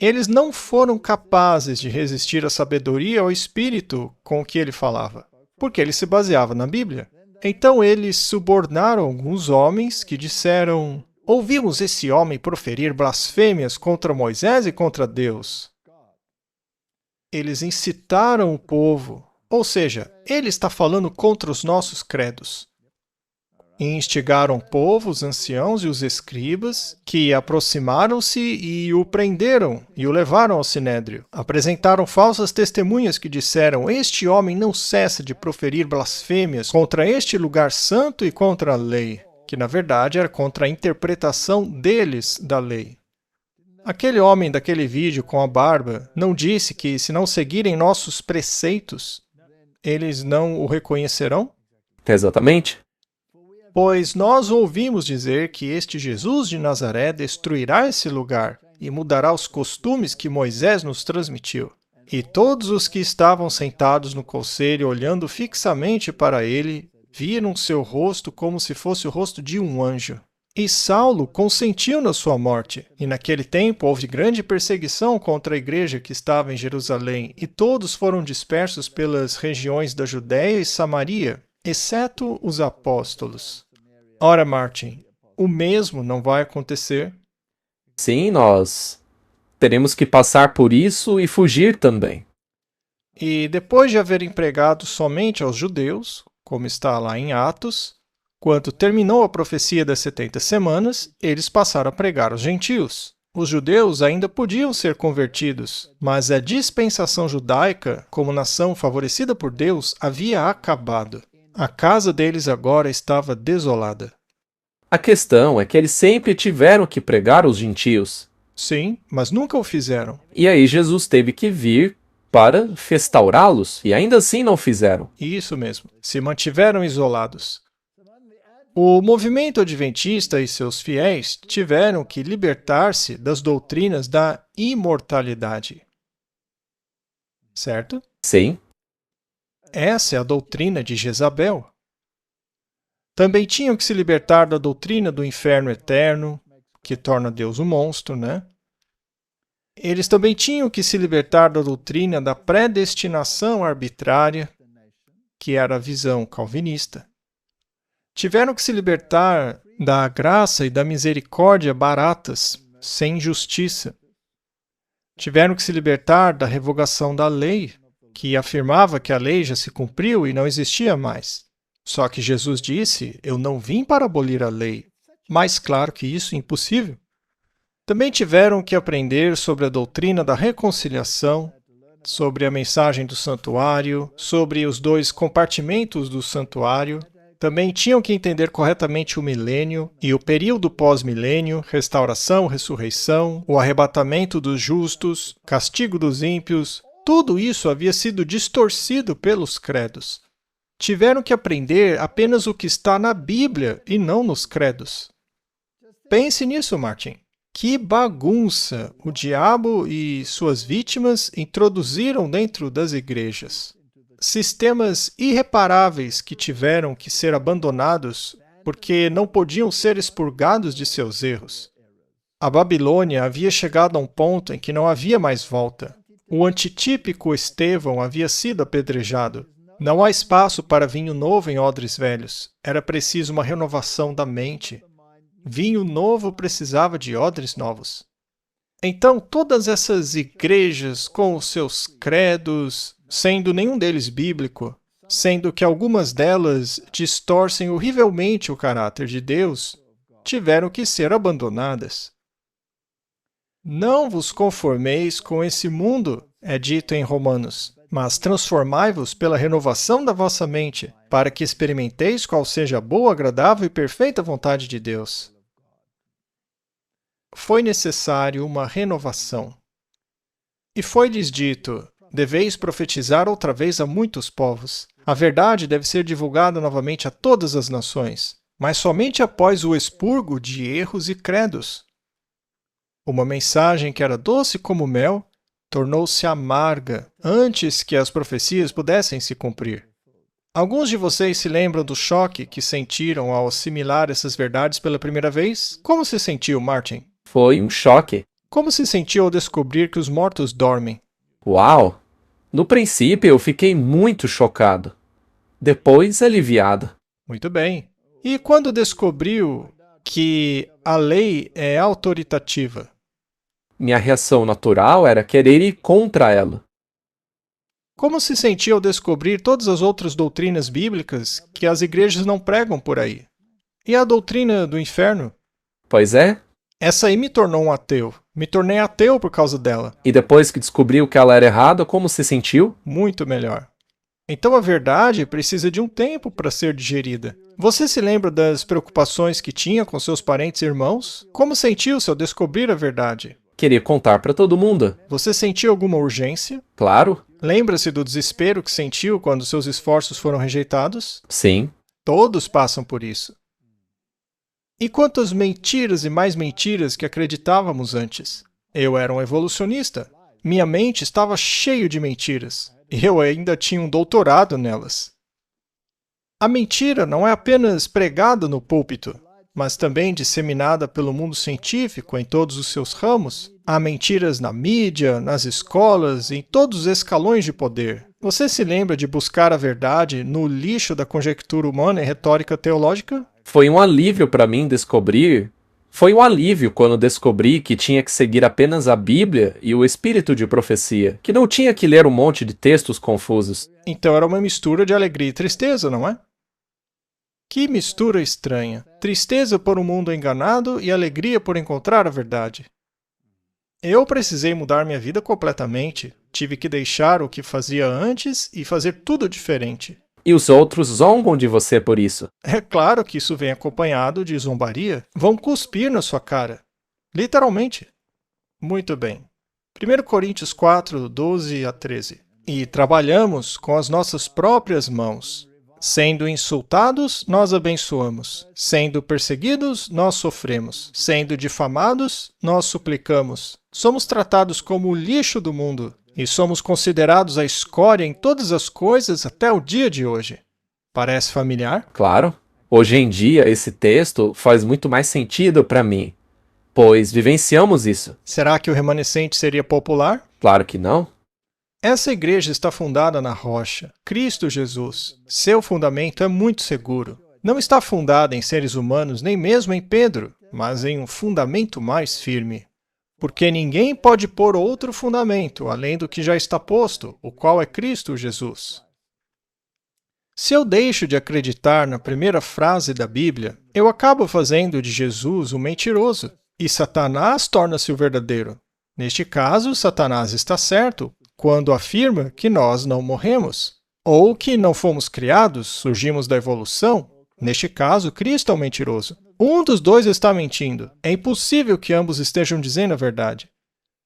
Eles não foram capazes de resistir à sabedoria ou espírito com que ele falava, porque ele se baseava na Bíblia. Então eles subornaram alguns homens que disseram: Ouvimos esse homem proferir blasfêmias contra Moisés e contra Deus. Eles incitaram o povo, ou seja, ele está falando contra os nossos credos. E instigaram o povo, os anciãos e os escribas, que aproximaram-se e o prenderam e o levaram ao sinédrio. Apresentaram falsas testemunhas que disseram: Este homem não cessa de proferir blasfêmias contra este lugar santo e contra a lei, que na verdade era contra a interpretação deles da lei. Aquele homem daquele vídeo com a barba não disse que, se não seguirem nossos preceitos, eles não o reconhecerão? Exatamente. Pois nós ouvimos dizer que este Jesus de Nazaré destruirá esse lugar e mudará os costumes que Moisés nos transmitiu. E todos os que estavam sentados no conselho, olhando fixamente para ele, viram seu rosto como se fosse o rosto de um anjo. E Saulo consentiu na sua morte. E naquele tempo houve grande perseguição contra a igreja que estava em Jerusalém, e todos foram dispersos pelas regiões da Judéia e Samaria, exceto os apóstolos. Ora, Martin, o mesmo não vai acontecer? Sim, nós teremos que passar por isso e fugir também. E depois de haverem pregado somente aos judeus, como está lá em Atos, quando terminou a profecia das 70 semanas, eles passaram a pregar aos gentios. Os judeus ainda podiam ser convertidos, mas a dispensação judaica, como nação favorecida por Deus, havia acabado. A casa deles agora estava desolada. A questão é que eles sempre tiveram que pregar aos gentios. Sim, mas nunca o fizeram. E aí Jesus teve que vir para restaurá-los, e ainda assim não fizeram. Isso mesmo, se mantiveram isolados. O movimento adventista e seus fiéis tiveram que libertar-se das doutrinas da imortalidade. Certo? Sim. Essa é a doutrina de Jezabel. Também tinham que se libertar da doutrina do inferno eterno, que torna Deus um monstro, né? Eles também tinham que se libertar da doutrina da predestinação arbitrária, que era a visão calvinista. Tiveram que se libertar da graça e da misericórdia baratas, sem justiça. Tiveram que se libertar da revogação da lei, que afirmava que a lei já se cumpriu e não existia mais. Só que Jesus disse, eu não vim para abolir a lei. Mais claro que isso é impossível. Também tiveram que aprender sobre a doutrina da reconciliação, sobre a mensagem do santuário, sobre os 2 compartimentos do santuário. Também tinham que entender corretamente o milênio e o período pós-milênio, restauração, ressurreição, o arrebatamento dos justos, castigo dos ímpios. Tudo isso havia sido distorcido pelos credos. Tiveram que aprender apenas o que está na Bíblia e não nos credos. Pense nisso, Martin. Que bagunça o diabo e suas vítimas introduziram dentro das igrejas. Sistemas irreparáveis que tiveram que ser abandonados porque não podiam ser expurgados de seus erros. A Babilônia havia chegado a um ponto em que não havia mais volta. O antitípico Estevão havia sido apedrejado. Não há espaço para vinho novo em odres velhos. Era preciso uma renovação da mente. Vinho novo precisava de odres novos. Então, todas essas igrejas com os seus credos, sendo nenhum deles bíblico, sendo que algumas delas distorcem horrivelmente o caráter de Deus, tiveram que ser abandonadas. Não vos conformeis com esse mundo, é dito em Romanos, mas transformai-vos pela renovação da vossa mente, para que experimenteis qual seja a boa, agradável e perfeita vontade de Deus. Foi necessário uma renovação. E foi-lhes dito, deveis profetizar outra vez a muitos povos. A verdade deve ser divulgada novamente a todas as nações, mas somente após o expurgo de erros e credos. Uma mensagem que era doce como mel, tornou-se amarga antes que as profecias pudessem se cumprir. Alguns de vocês se lembram do choque que sentiram ao assimilar essas verdades pela primeira vez? Como se sentiu, Martin? Foi um choque. Como se sentiu ao descobrir que os mortos dormem? Uau! No princípio eu fiquei muito chocado. Depois aliviado. Muito bem. E quando descobriu que a lei é autoritativa? Minha reação natural era querer ir contra ela. Como se sentiu ao descobrir todas as outras doutrinas bíblicas que as igrejas não pregam por aí? E a doutrina do inferno? Pois é. Essa aí me tornou um ateu. Me tornei ateu por causa dela. E depois que descobriu que ela era errada, como se sentiu? Muito melhor. Então a verdade precisa de um tempo para ser digerida. Você se lembra das preocupações que tinha com seus parentes e irmãos? Como sentiu-se ao descobrir a verdade? Queria contar para todo mundo. Você sentiu alguma urgência? Claro. Lembra-se do desespero que sentiu quando seus esforços foram rejeitados? Sim. Todos passam por isso. E quantas mentiras e mais mentiras que acreditávamos antes? Eu era um evolucionista. Minha mente estava cheia de mentiras. E eu ainda tinha um doutorado nelas. A mentira não é apenas pregada no púlpito, mas também disseminada pelo mundo científico em todos os seus ramos. Há mentiras na mídia, nas escolas, em todos os escalões de poder. Você se lembra de buscar a verdade no lixo da conjectura humana e retórica teológica? Foi um alívio para mim descobrir. Foi um alívio quando descobri que tinha que seguir apenas a Bíblia e o espírito de profecia, que não tinha que ler um monte de textos confusos. Então era uma mistura de alegria e tristeza, não é? Que mistura estranha. Tristeza por um mundo enganado e alegria por encontrar a verdade. Eu precisei mudar minha vida completamente. Tive que deixar o que fazia antes e fazer tudo diferente. E os outros zombam de você por isso. É claro que isso vem acompanhado de zombaria. Vão cuspir na sua cara. Literalmente. Muito bem. 1 Coríntios 4, 12 a 13. E trabalhamos com as nossas próprias mãos. Sendo insultados, nós abençoamos. Sendo perseguidos, nós sofremos. Sendo difamados, nós suplicamos. Somos tratados como o lixo do mundo e somos considerados a escória em todas as coisas até o dia de hoje. Parece familiar? Claro, hoje em dia esse texto faz muito mais sentido para mim, pois vivenciamos isso. Será que o remanescente seria popular? Claro que não. Essa igreja está fundada na rocha, Cristo Jesus. Seu fundamento é muito seguro. Não está fundada em seres humanos, nem mesmo em Pedro, mas em um fundamento mais firme. Porque ninguém pode pôr outro fundamento, além do que já está posto, o qual é Cristo Jesus. Se eu deixo de acreditar na primeira frase da Bíblia, eu acabo fazendo de Jesus um mentiroso, e Satanás torna-se o verdadeiro. Neste caso, Satanás está certo quando afirma que nós não morremos, ou que não fomos criados, surgimos da evolução. Neste caso, Cristo é o mentiroso. Um dos dois está mentindo. É impossível que ambos estejam dizendo a verdade.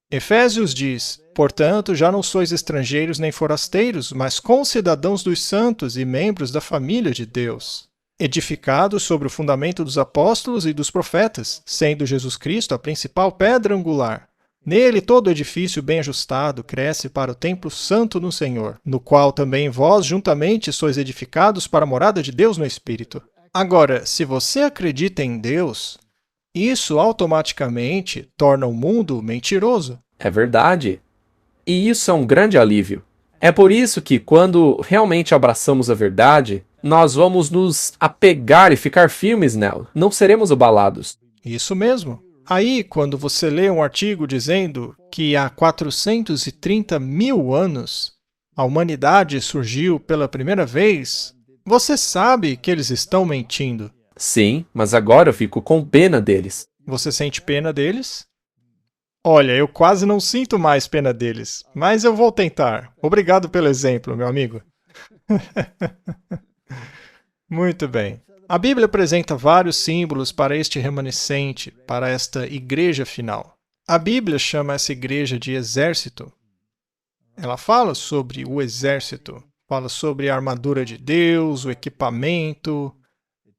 Efésios diz: portanto, já não sois estrangeiros nem forasteiros, mas concidadãos dos santos e membros da família de Deus, edificados sobre o fundamento dos apóstolos e dos profetas, sendo Jesus Cristo a principal pedra angular. Nele todo edifício bem ajustado cresce para o templo santo no Senhor, no qual também vós juntamente sois edificados para a morada de Deus no Espírito. Agora, se você acredita em Deus, isso automaticamente torna o mundo mentiroso. É verdade. E isso é um grande alívio. É por isso que, quando realmente abraçamos a verdade, nós vamos nos apegar e ficar firmes nela. Não seremos abalados. Isso mesmo. Aí, quando você lê um artigo dizendo que há 430 mil anos a humanidade surgiu pela primeira vez, você sabe que eles estão mentindo. Sim, mas agora eu fico com pena deles. Você sente pena deles? Olha, eu quase não sinto mais pena deles, mas eu vou tentar. Obrigado pelo exemplo, meu amigo. Muito bem. A Bíblia apresenta vários símbolos para este remanescente, para esta igreja final. A Bíblia chama essa igreja de exército. Ela fala sobre o exército, fala sobre a armadura de Deus, o equipamento.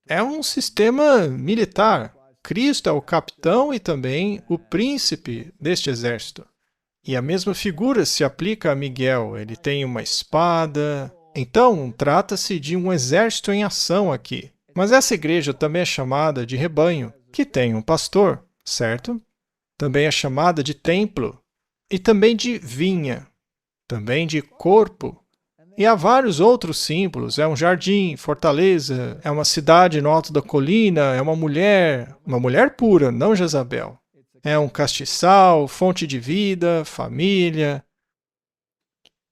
É um sistema militar. Cristo é o capitão e também o príncipe deste exército. E a mesma figura se aplica a Miguel. Ele tem uma espada. Então, trata-se de um exército em ação aqui. Mas essa igreja também é chamada de rebanho, que tem um pastor, certo? Também é chamada de templo, e também de vinha, também de corpo. E há vários outros símbolos. É um jardim, fortaleza, é uma cidade no alto da colina, é uma mulher pura, não Jezabel. É um castiçal, fonte de vida, família.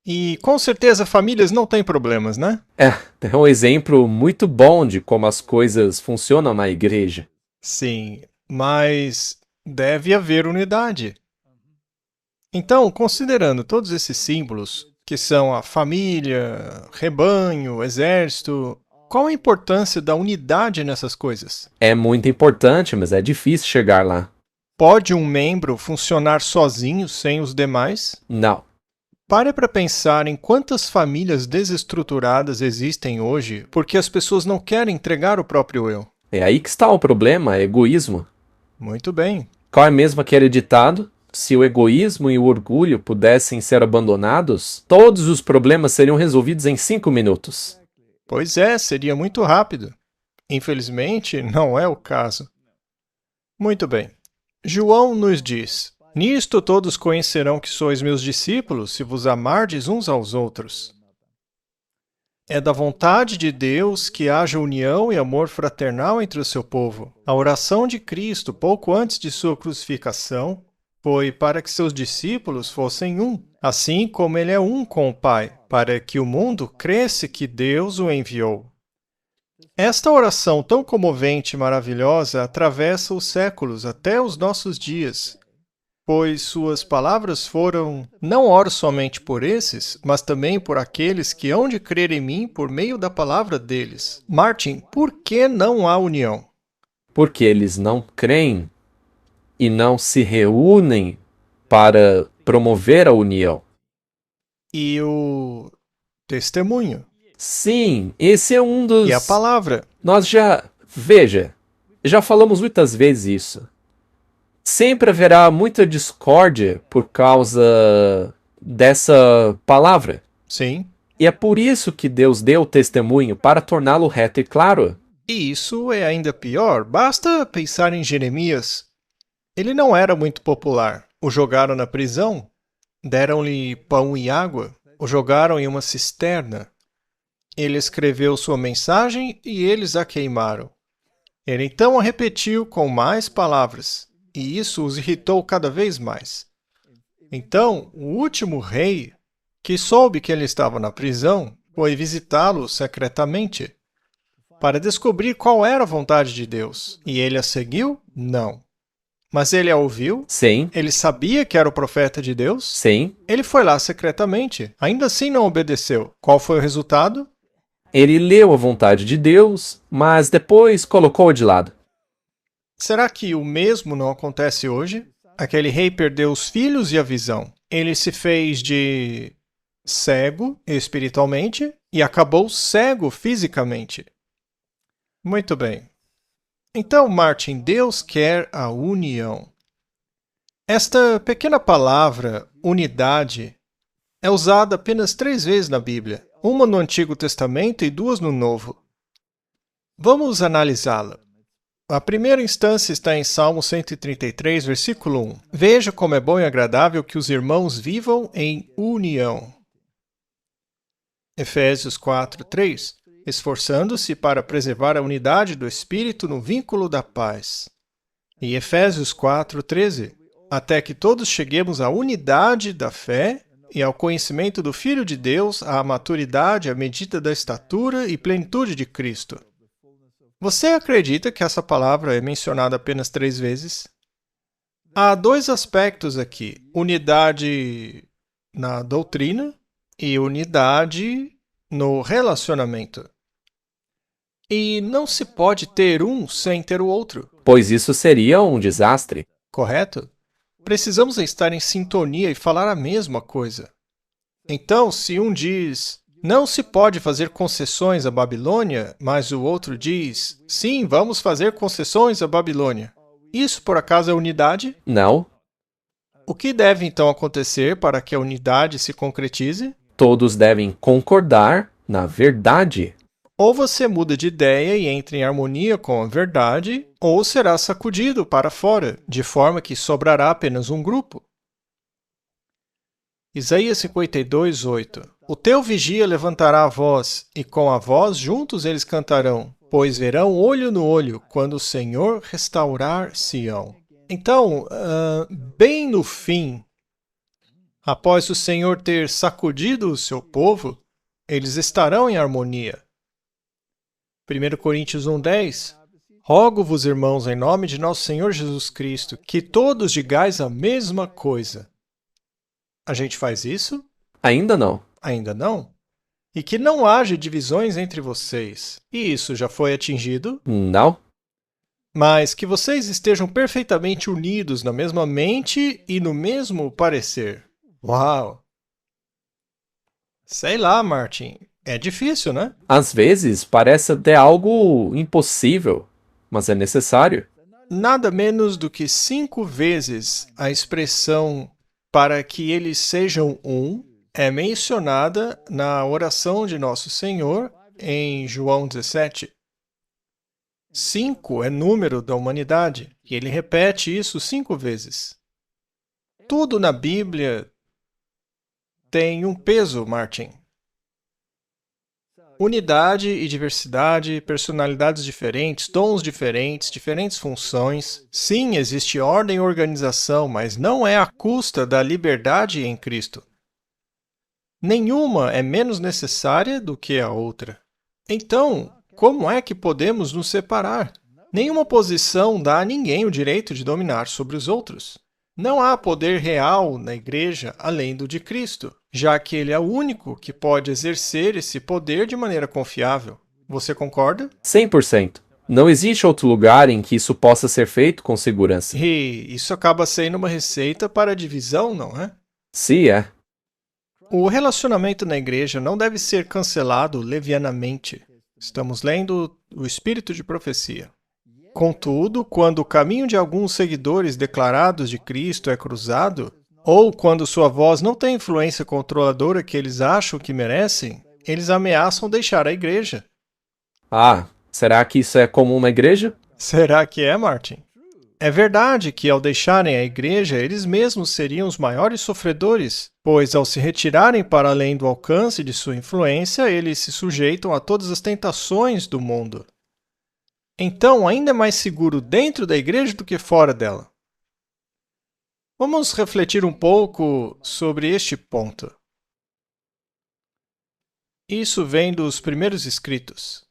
E com certeza famílias não têm problemas, né? É um exemplo muito bom de como as coisas funcionam na igreja. Sim, mas deve haver unidade. Então, considerando todos esses símbolos, que são a família, rebanho, exército, qual a importância da unidade nessas coisas? É muito importante, mas é difícil chegar lá. Pode um membro funcionar sozinho sem os demais? Não. Pare para pensar em quantas famílias desestruturadas existem hoje porque as pessoas não querem entregar o próprio eu. É aí que está o problema, é egoísmo. Muito bem. Qual é mesmo aquele ditado? Se o egoísmo e o orgulho pudessem ser abandonados, todos os problemas seriam resolvidos em 5 minutos. Pois é, seria muito rápido. Infelizmente, não é o caso. Muito bem. João nos diz: nisto todos conhecerão que sois meus discípulos, se vos amardes uns aos outros. É da vontade de Deus que haja união e amor fraternal entre o seu povo. A oração de Cristo, pouco antes de sua crucificação, foi para que seus discípulos fossem um, assim como ele é um com o Pai, para que o mundo cresça que Deus o enviou. Esta oração tão comovente e maravilhosa atravessa os séculos até os nossos dias, pois suas palavras foram: não oro somente por esses, mas também por aqueles que hão de crer em mim por meio da palavra deles. Martin, por que não há união? Porque eles não creem e não se reúnem para promover a união. E o testemunho? Sim, esse é um dos... E a palavra. Nós já... Veja, já falamos muitas vezes isso. Sempre haverá muita discórdia por causa dessa palavra. Sim. E é por isso que Deus deu o testemunho, para torná-lo reto e claro. E isso é ainda pior. Basta pensar em Jeremias. Ele não era muito popular. O jogaram na prisão, deram-lhe pão e água, o jogaram em uma cisterna. Ele escreveu sua mensagem e eles a queimaram. Ele então a repetiu com mais palavras, e isso os irritou cada vez mais. Então, o último rei, que soube que ele estava na prisão, foi visitá-lo secretamente, para descobrir qual era a vontade de Deus. E ele a seguiu? Não. Mas ele a ouviu? Sim, Ele sabia que era o profeta de Deus? sim. Ele foi lá secretamente. Ainda assim não obedeceu. Qual foi o resultado? Ele leu a vontade de Deus, mas depois colocou-a de lado. Será que o mesmo não acontece hoje? Aquele rei perdeu os filhos e a visão. Ele se fez de cego espiritualmente e acabou cego fisicamente. Muito bem. Então, Martin, Deus quer a união. Esta pequena palavra, unidade, é usada apenas 3 vezes na Bíblia, uma no Antigo Testamento e 2 no Novo. Vamos analisá-la. A primeira instância está em Salmo 133, versículo 1. Veja como é bom e agradável que os irmãos vivam em união. Efésios 4, 3. Esforçando-se para preservar a unidade do Espírito no vínculo da paz. E Efésios 4, 13. Até que todos cheguemos à unidade da fé e ao conhecimento do Filho de Deus, à maturidade, à medida da estatura e plenitude de Cristo. Você acredita que essa palavra é mencionada apenas 3 vezes? Há 2 aspectos aqui: unidade na doutrina e unidade no relacionamento. E não se pode ter um sem ter o outro, Pois isso seria um desastre. correto? Precisamos estar em sintonia e falar a mesma coisa. Então, se um diz, não se pode fazer concessões à Babilônia, mas o outro diz, sim, vamos fazer concessões à Babilônia. Isso, por acaso, é unidade? Não, O que deve então acontecer para que a unidade se concretize? todos devem concordar na verdade. Ou você muda de ideia e entra em harmonia com a verdade, ou será sacudido para fora, de forma que sobrará apenas um grupo. Isaías 52, 8. O teu vigia levantará a voz, e com a voz juntos eles cantarão, pois verão olho no olho, quando o Senhor restaurar Sião. Então, bem no fim, após o Senhor ter sacudido o seu povo, eles estarão em harmonia. 1 Coríntios 1:10. Rogo-vos, irmãos, em nome de nosso Senhor Jesus Cristo, que todos digais a mesma coisa. A gente faz isso? Ainda não. Ainda não? E que não haja divisões entre vocês. E isso já foi atingido? Não? Mas que vocês estejam perfeitamente unidos na mesma mente e no mesmo parecer. Uau! Sei lá, Martin. É difícil, né? Às vezes parece até algo impossível, mas é necessário. Nada menos do que 5 vezes a expressão para que eles sejam um é mencionada na oração de Nosso Senhor em João 17. 5 é número da humanidade, e ele repete isso 5 vezes. Tudo na Bíblia tem um peso, Martin. Unidade e diversidade, personalidades diferentes, dons diferentes, diferentes funções. Sim, existe ordem e organização, mas não é à custa da liberdade em Cristo. Nenhuma é menos necessária do que a outra. Então, como é que podemos nos separar? Nenhuma posição dá a ninguém o direito de dominar sobre os outros. Não há poder real na Igreja além do de Cristo, já que Ele é o único que pode exercer esse poder de maneira confiável. Você concorda? 100%. Não existe outro lugar em que isso possa ser feito com segurança. E isso acaba sendo uma receita para a divisão, não é? Se é. O relacionamento na igreja não deve ser cancelado levianamente. Estamos lendo o Espírito de Profecia. Contudo, quando o caminho de alguns seguidores declarados de Cristo é cruzado, ou quando sua voz não tem a influência controladora que eles acham que merecem, eles ameaçam deixar a igreja. Ah, será que isso é comum na igreja? Será que é, Martin? É verdade que, ao deixarem a igreja, eles mesmos seriam os maiores sofredores, pois, ao se retirarem para além do alcance de sua influência, eles se sujeitam a todas as tentações do mundo. Então, ainda é mais seguro dentro da igreja do que fora dela. Vamos refletir um pouco sobre este ponto. Isso vem dos primeiros escritos.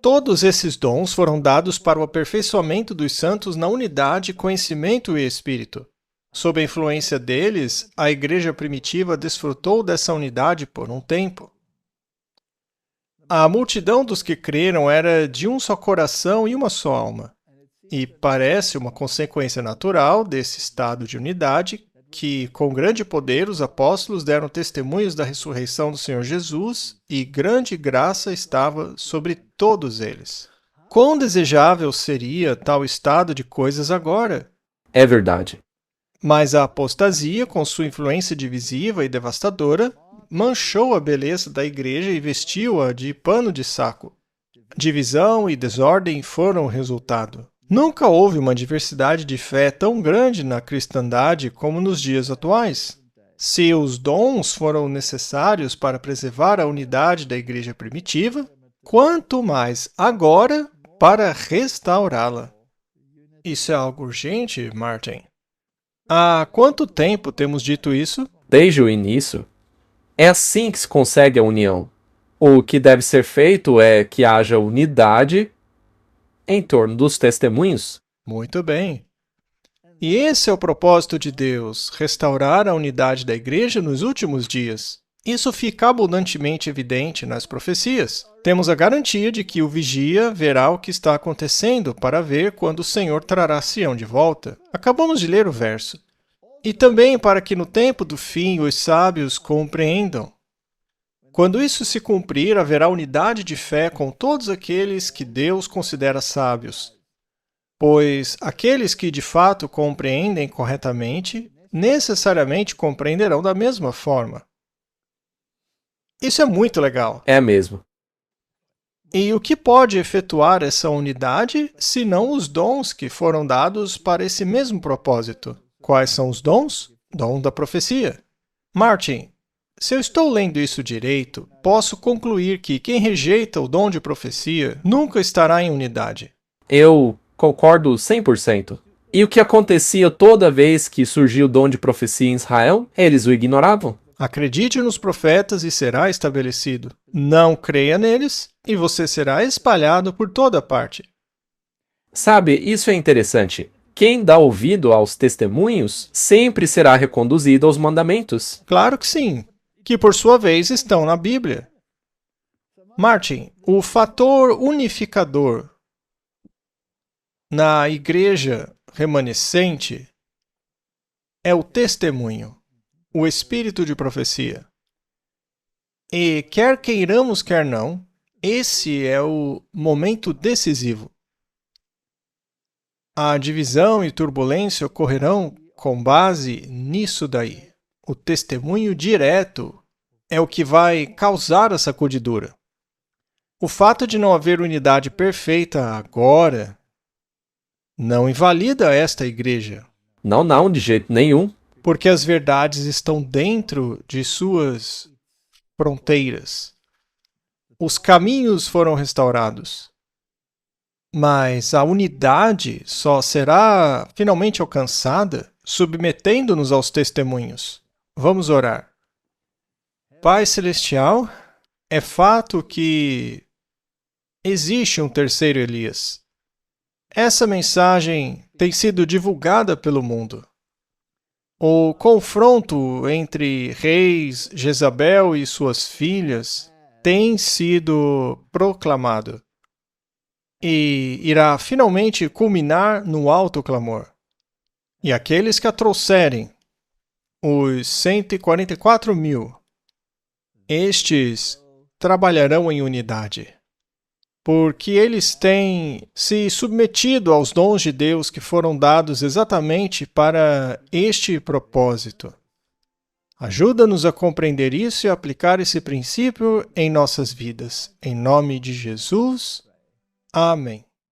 Todos esses dons foram dados para o aperfeiçoamento dos santos na unidade, conhecimento e espírito. Sob a influência deles, a igreja primitiva desfrutou dessa unidade por um tempo. A multidão dos que creram era de um só coração e uma só alma. E parece uma consequência natural desse estado de unidade que, com grande poder, os apóstolos deram testemunhos da ressurreição do Senhor Jesus e grande graça estava sobre todos eles. Quão desejável seria tal estado de coisas agora? É verdade. Mas a apostasia, com sua influência divisiva e devastadora, manchou a beleza da igreja e vestiu-a de pano de saco. Divisão e desordem foram o resultado. Nunca houve uma diversidade de fé tão grande na cristandade como nos dias atuais. Se os dons foram necessários para preservar a unidade da igreja primitiva, quanto mais agora para restaurá-la. Isso é algo urgente, Martin? Há quanto tempo temos dito isso? Desde o início. É assim que se consegue a união. O que deve ser feito é que haja unidade em torno dos testemunhos. Muito bem. E esse é o propósito de Deus, restaurar a unidade da igreja nos últimos dias. Isso fica abundantemente evidente nas profecias. Temos a garantia de que o vigia verá o que está acontecendo para ver quando o Senhor trará Sião de volta. Acabamos de ler o verso. E também para que no tempo do fim os sábios compreendam. Quando isso se cumprir, haverá unidade de fé com todos aqueles que Deus considera sábios. Pois aqueles que de fato compreendem corretamente, necessariamente compreenderão da mesma forma. Isso é muito legal. É mesmo. E o que pode efetuar essa unidade, senão os dons que foram dados para esse mesmo propósito? Quais são os dons? Dom da profecia. Martin, se eu estou lendo isso direito, posso concluir que quem rejeita o dom de profecia nunca estará em unidade. Eu concordo 100%. E o que acontecia toda vez que surgia o dom de profecia em Israel? Eles o ignoravam. Acredite nos profetas e será estabelecido. Não creia neles e você será espalhado por toda parte. Sabe, isso é interessante. Quem dá ouvido aos testemunhos sempre será reconduzido aos mandamentos. Claro que sim, que por sua vez estão na Bíblia. Martin, o fator unificador na igreja remanescente é o testemunho, o espírito de profecia. E quer queiramos, quer não, esse é o momento decisivo. A divisão e turbulência ocorrerão com base nisso daí. O testemunho direto é o que vai causar a sacudidura. O fato de não haver unidade perfeita agora não invalida esta igreja. Não, de jeito nenhum. Porque as verdades estão dentro de suas fronteiras. Os caminhos foram restaurados. Mas a unidade só será finalmente alcançada submetendo-nos aos testemunhos. Vamos orar. Pai Celestial, é fato que existe um terceiro Elias. Essa mensagem tem sido divulgada pelo mundo. O confronto entre reis, Jezabel e suas filhas tem sido proclamado e irá finalmente culminar no alto clamor. E aqueles que a trouxerem Os 144 mil. Estes trabalharão em unidade, porque eles têm se submetido aos dons de Deus que foram dados exatamente para este propósito. Ajuda-nos a compreender isso e aplicar esse princípio em nossas vidas. Em nome de Jesus. Amém.